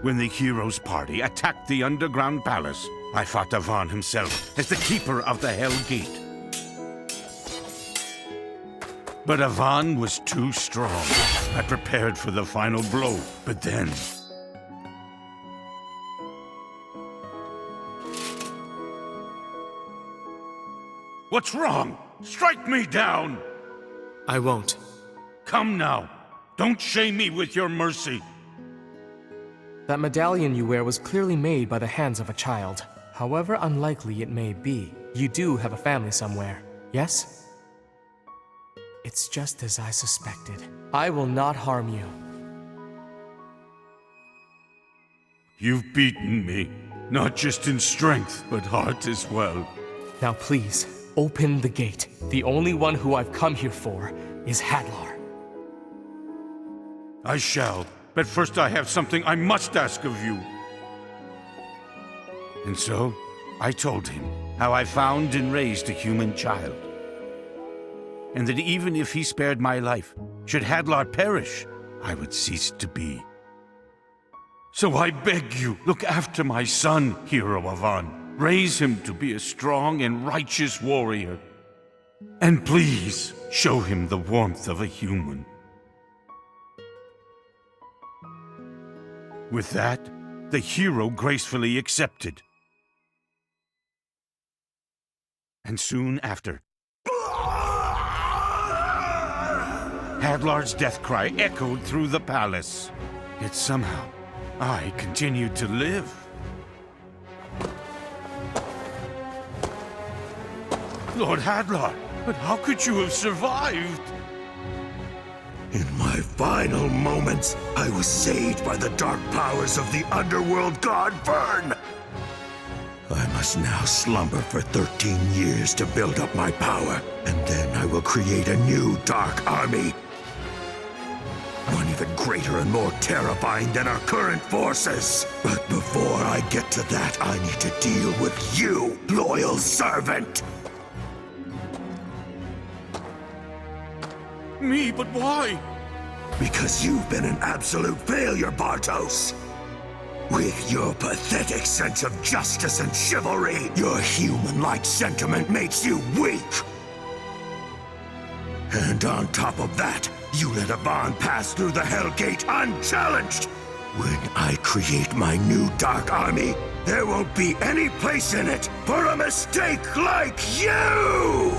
When the hero's party attacked the underground palace, I fought Avan himself as the keeper of the Hell Gate. But Avan was too strong. I prepared for the final blow, but then... What's wrong? Strike me down! I won't. Come now. Don't shame me with your mercy. That medallion you wear was clearly made by the hands of a child. However unlikely it may be, you do have a family somewhere, yes? It's just as I suspected. I will not harm you. You've beaten me, not just in strength, but heart as well. Now please, open the gate. The only one who I've come here for is Hadlar. I shall, but first I have something I must ask of you. And so, I told him how I found and raised a human child. And that even if he spared my life, should Hadlar perish, I would cease to be. So I beg you, look after my son, Hero Avan. Raise him to be a strong and righteous warrior. And please, show him the warmth of a human. With that, the hero gracefully accepted. And soon after, Hadlar's death cry echoed through the palace. Yet somehow, I continued to live. Lord Hadlar, but how could you have survived? In my final moments, I was saved by the dark powers of the underworld god Vern. I must now slumber for 13 years to build up my power, and then I will create a new dark army. One even greater and more terrifying than our current forces. But before I get to that, I need to deal with you, loyal servant. Me, but why? Because you've been an absolute failure, Bartos. With your pathetic sense of justice and chivalry, your human-like sentiment makes you weak. And on top of that, you let Avan pass through the Hell Gate unchallenged. When I create my new Dark Army, there won't be any place in it for a mistake like you!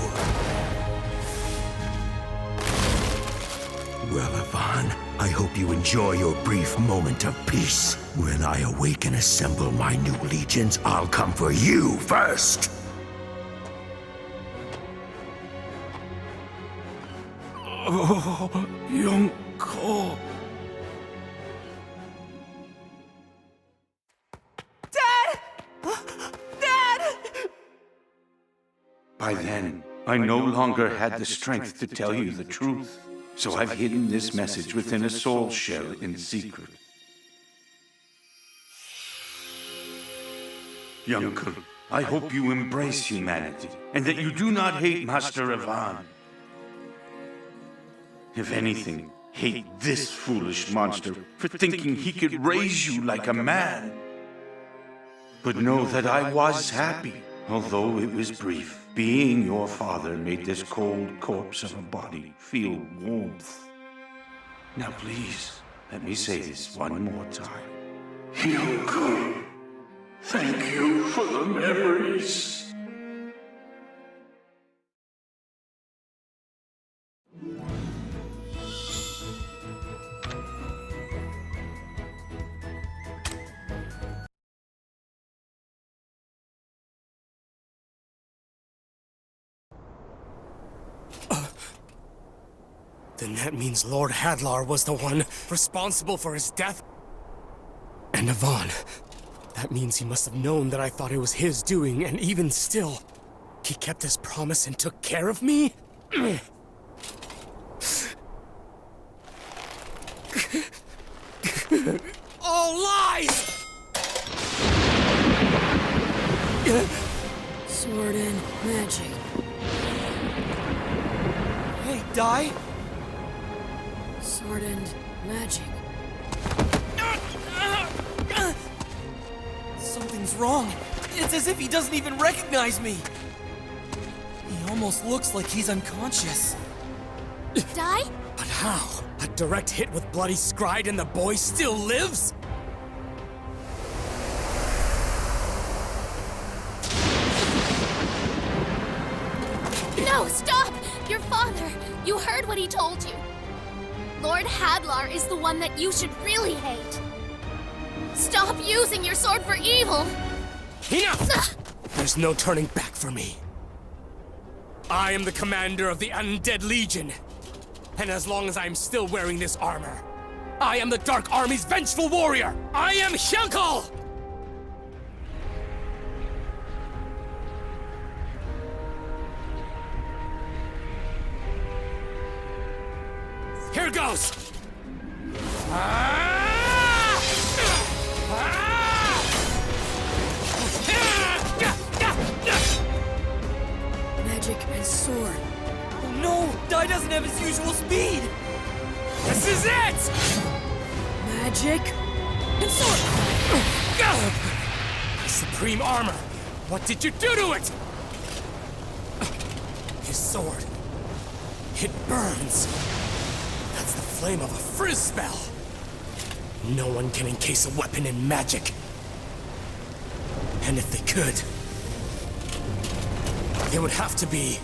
Well, Avan, I hope you enjoy your brief moment of peace. When I awake and assemble my new legions, I'll come for you first! Oh, young Cole. Dad! Dad! By then, I no longer had the strength to tell you the truth. So I've hidden this message within a soul shell in secret. Youncle, I hope you embrace humanity, and that you do not hate Master Avan. If anything, hate this foolish monster for thinking he could raise you like a man. But know that I was happy, although it was brief. Being your father made this cold corpse of a body feel warmth. Now please, let me say this one more time. Yoko, thank you for the memories. Then that means Lord Hadlar was the one responsible for his death? And Avan. That means he must have known that I thought it was his doing, and even still, he kept his promise and took care of me? All lies! Sword and magic. Hey, Die? Sword and magic. Something's wrong. It's as if he doesn't even recognize me. He almost looks like he's unconscious. Die? But how? A direct hit with bloody Scryed and the boy still lives? No, stop! Your father! You heard what he told you. Lord Hadlar is the one that you should really hate. Stop using your sword for evil! Enough! There's no turning back for me. I am the commander of the Undead Legion. And as long as I'm still wearing this armor, I am the Dark Army's vengeful warrior! I am Hjelkal! Here goes! Magic and sword. Oh no! Dai doesn't have his usual speed! This is it! Magic and sword. Supreme armor! What did you do to it? His sword. It burns. That's the flame of a frizz spell. No one can encase a weapon in magic. And if they could, it would have to be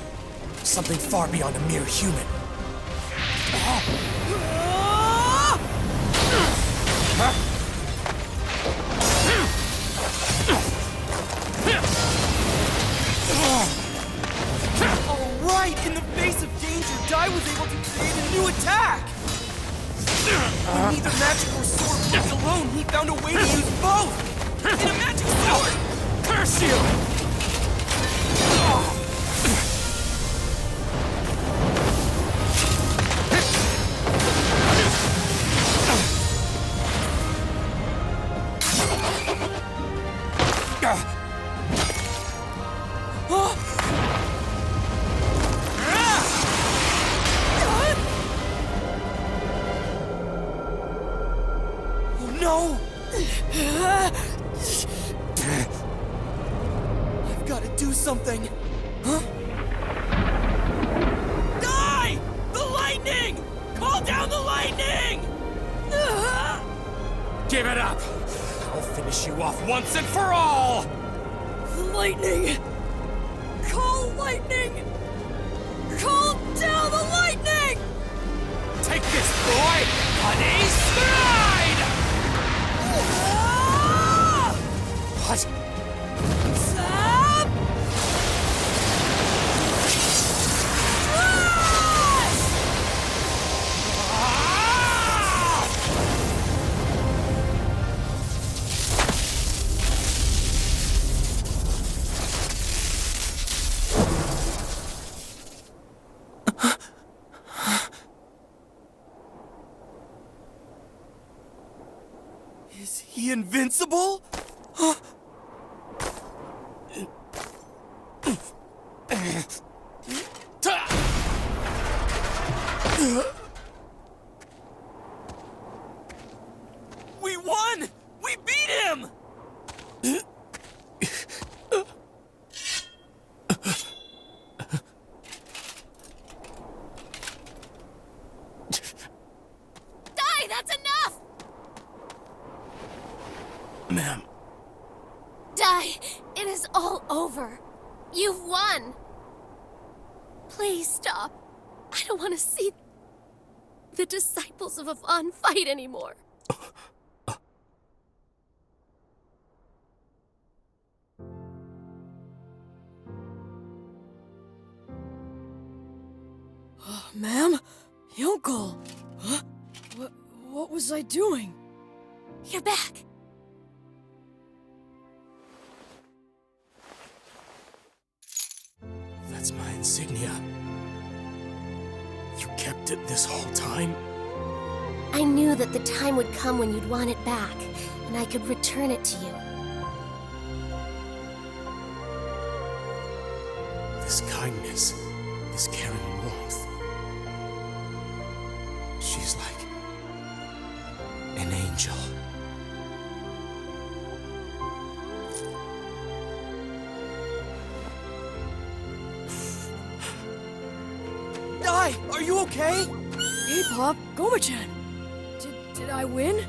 something far beyond a mere human. All right! In the face of danger, Dai was able to create a new attack! When neither magic or sword worked alone, he found a way to use both! In a magic sword! Curse you! Oh no! I've got to do something! Huh? Die! The lightning! Call down the lightning! Give it up! I'll finish you off once and for all! The lightning. Call lightning. Call down the lightning. Take this, boy! Honey Stride! What? Zap. Is he invincible? We won! We beat him! Die! That's enough! Ma'am. Die! It is all over. You've won. Please stop. I don't want to see the disciples of Avon fight anymore. Ma'am? Hjelkal. Huh? What was I doing? You're back. That's my insignia. You kept it this whole time? I knew that the time would come when you'd want it back, and I could return it to you. This kindness, this caring warmth. She's like an angel. Dai, are you okay? Hey, Pop, Goma-chan. Did I win?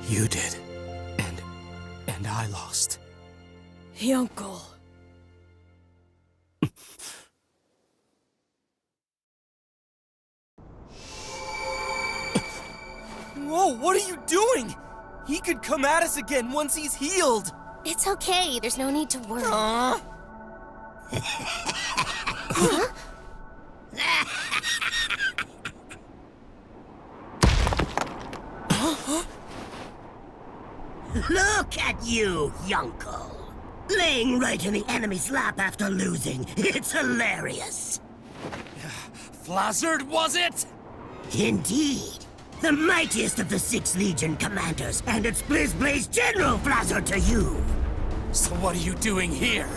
You did. And I lost. Hey, Uncle. Whoa, what are you doing? He could come at us again once he's healed. It's okay, there's no need to worry. Look at you, Yunkel. Laying right in the enemy's lap after losing. It's hilarious. Flazzard, was it? Indeed. The mightiest of the 6 Legion commanders, and it's Blaze General Flazzard to you. So what are you doing here?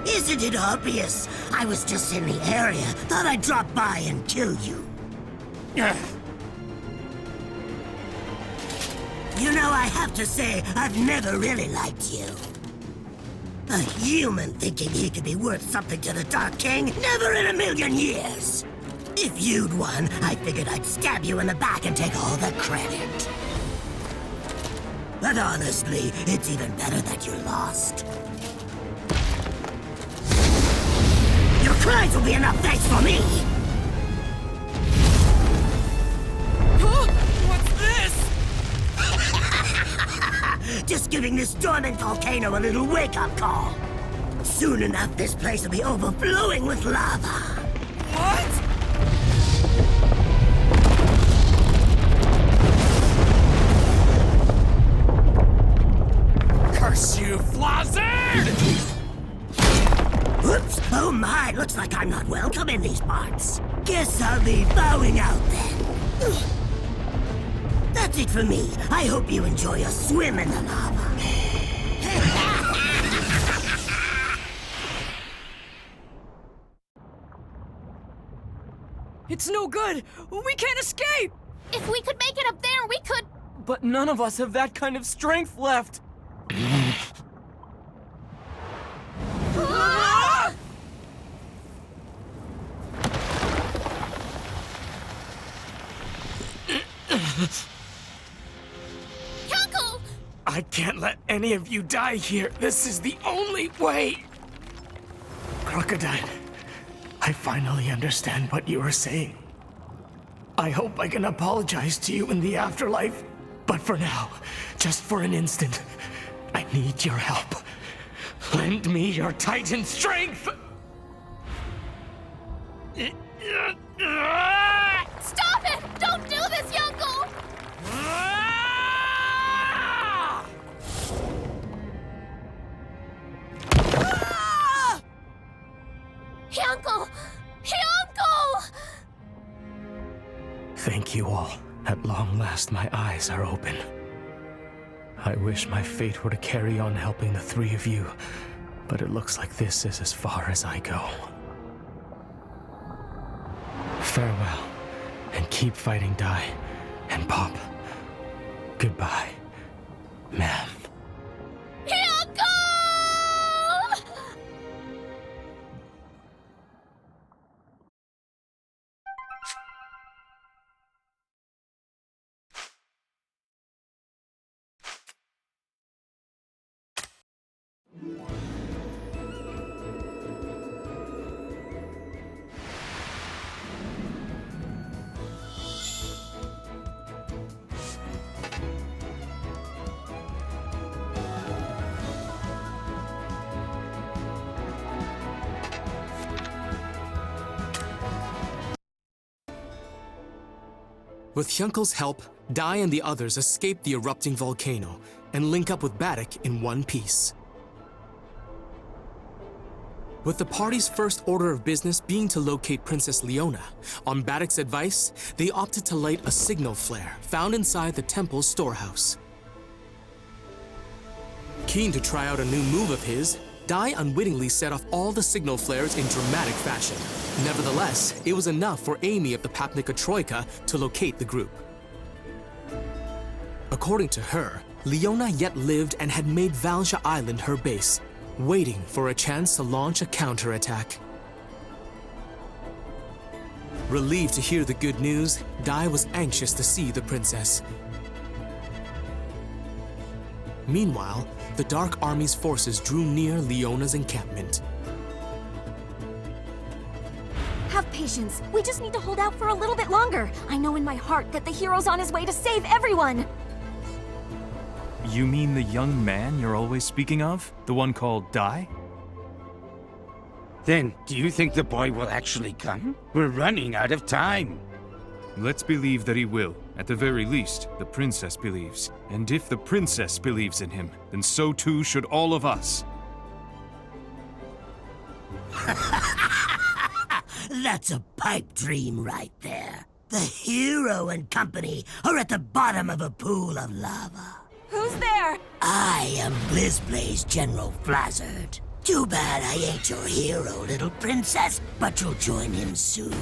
Isn't it obvious? I was just in the area. Thought I'd drop by and kill you. You know, I have to say, I've never really liked you. A human thinking he could be worth something to the Dark King? Never in a million years! If you'd won, I figured I'd stab you in the back and take all the credit. But honestly, it's even better that you lost. Your cries will be enough thanks for me! Huh? What's this? Just giving this dormant volcano a little wake-up call. Soon enough, this place will be overflowing with lava. What? Curse you, Flazzard! Whoops! Oh my, looks like I'm not welcome in these parts. Guess I'll be bowing out then. That's it for me. I hope you enjoy a swim in the lava. It's no good! We can't escape! If we could make it up there, we could... But none of us have that kind of strength left. Uncle! I can't let any of you die here. This is the only way. Crocodile, I finally understand what you are saying. I hope I can apologize to you in the afterlife. But for now, just for an instant, I need your help. Lend me your Titan strength! Stop it! Don't do this, Uncle! Uncle! Uncle! Thank you all. At long last, my eyes are open. I wish my fate were to carry on helping the 3 of you, but it looks like this is as far as I go. Farewell, and keep fighting Dai and Pop. Goodbye, ma'am. Uncle! With Hyunkel's help, Dai and the others escape the erupting volcano and link up with Baddock in one piece. With the party's first order of business being to locate Princess Leona, on Baddock's advice, they opted to light a signal flare found inside the temple's storehouse. Keen to try out a new move of his, Dai unwittingly set off all the signal flares in dramatic fashion. Nevertheless, it was enough for Amy of the Papnica Troika to locate the group. According to her, Leona yet lived and had made Valja Island her base, waiting for a chance to launch a counterattack. Relieved to hear the good news, Dai was anxious to see the princess. Meanwhile, the Dark Army's forces drew near Leona's encampment. Have patience. We just need to hold out for a little bit longer. I know in my heart that the hero's on his way to save everyone. You mean the young man you're always speaking of? The one called Dai? Then, do you think the boy will actually come? We're running out of time. Let's believe that he will. At the very least, the princess believes. And if the princess believes in him, then so too should all of us. That's a pipe dream right there. The hero and company are at the bottom of a pool of lava. Who's there? I am BlizzBlaze General Flazzard. Too bad I ain't your hero, little princess, but you'll join him soon.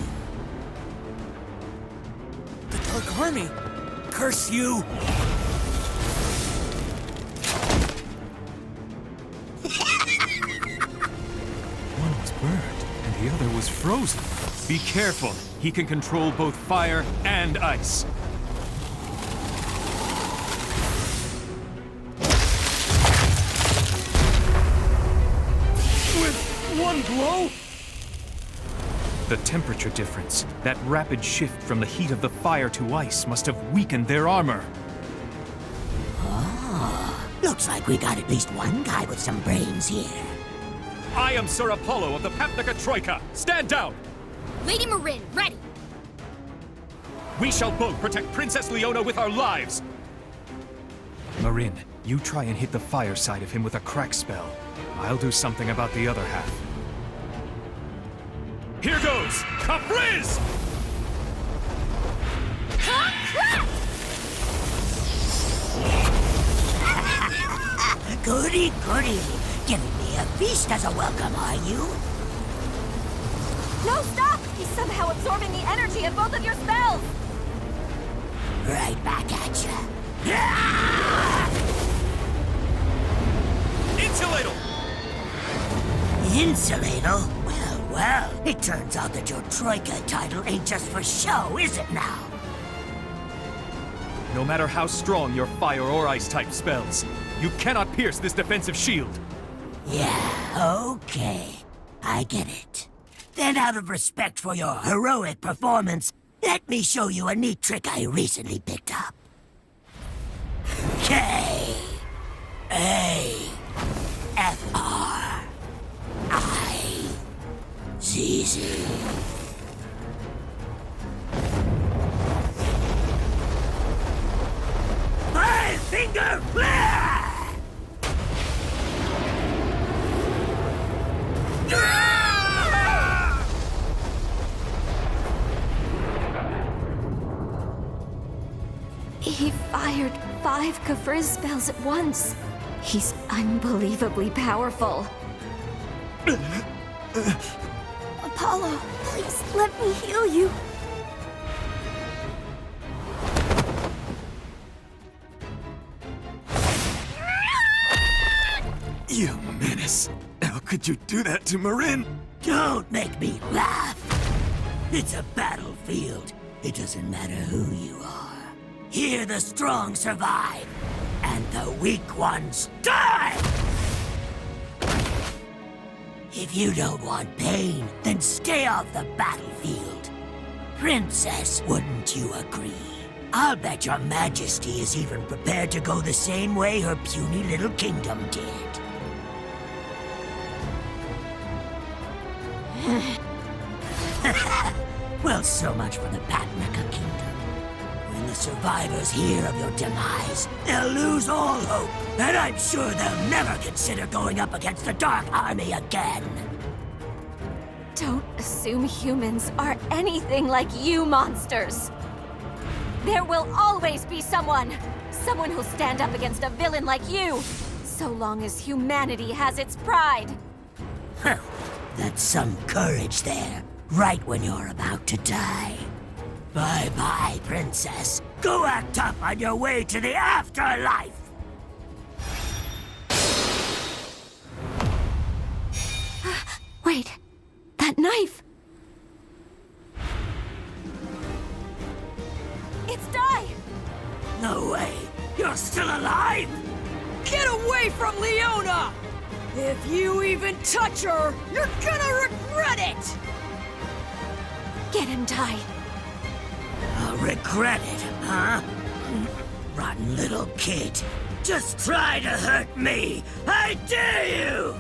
The Dark Army! Curse you! One was burned, and the other was frozen. Be careful. He can control both fire and ice. One blow? The temperature difference, that rapid shift from the heat of the fire to ice must have weakened their armor. Looks like we got at least one guy with some brains here. I am Sir Apollo of the Papnica Troika. Stand down! Lady Marin, ready! We shall both protect Princess Leona with our lives! Marin, you try and hit the fire side of him with a crack spell. I'll do something about the other half. Here goes! Capriz! Goody, goody. Giving me a feast as a welcome, are you? No, stop! He's somehow absorbing the energy of both of your spells! Right back at ya. Insulator! Insulator? Well, well. It turns out that your Troika title ain't just for show, is it now? No matter how strong your fire or ice type spells, you cannot pierce this defensive shield. Yeah, okay. I get it. Then out of respect for your heroic performance, let me show you a neat trick I recently picked up. K A F R I Z Z. Five finger flare! He fired 5 Kafriz spells at once. He's unbelievably powerful. Apollo, please let me heal you. You menace! How could you do that to Marin? Don't make me laugh. It's a battlefield. It doesn't matter who you are. Here the strong survive, and the weak ones die! If you don't want pain, then stay off the battlefield. Princess, wouldn't you agree? I'll bet your majesty is even prepared to go the same way her puny little kingdom did. Well, so much for the Papnica Kingdom. When the survivors hear of your demise, they'll lose all hope, and I'm sure they'll never consider going up against the Dark Army again. Don't assume humans are anything like you monsters. There will always be someone who'll stand up against a villain like you, so long as humanity has its pride. That's some courage there, right when you're about to die. Bye-bye, princess. Go act up on your way to the afterlife! Wait, that knife! No way! You're still alive? Get away from Leona! If you even touch her, you're gonna regret it! Get him, Ty. I'll regret it, huh? Rotten little kid. Just try to hurt me! I dare you!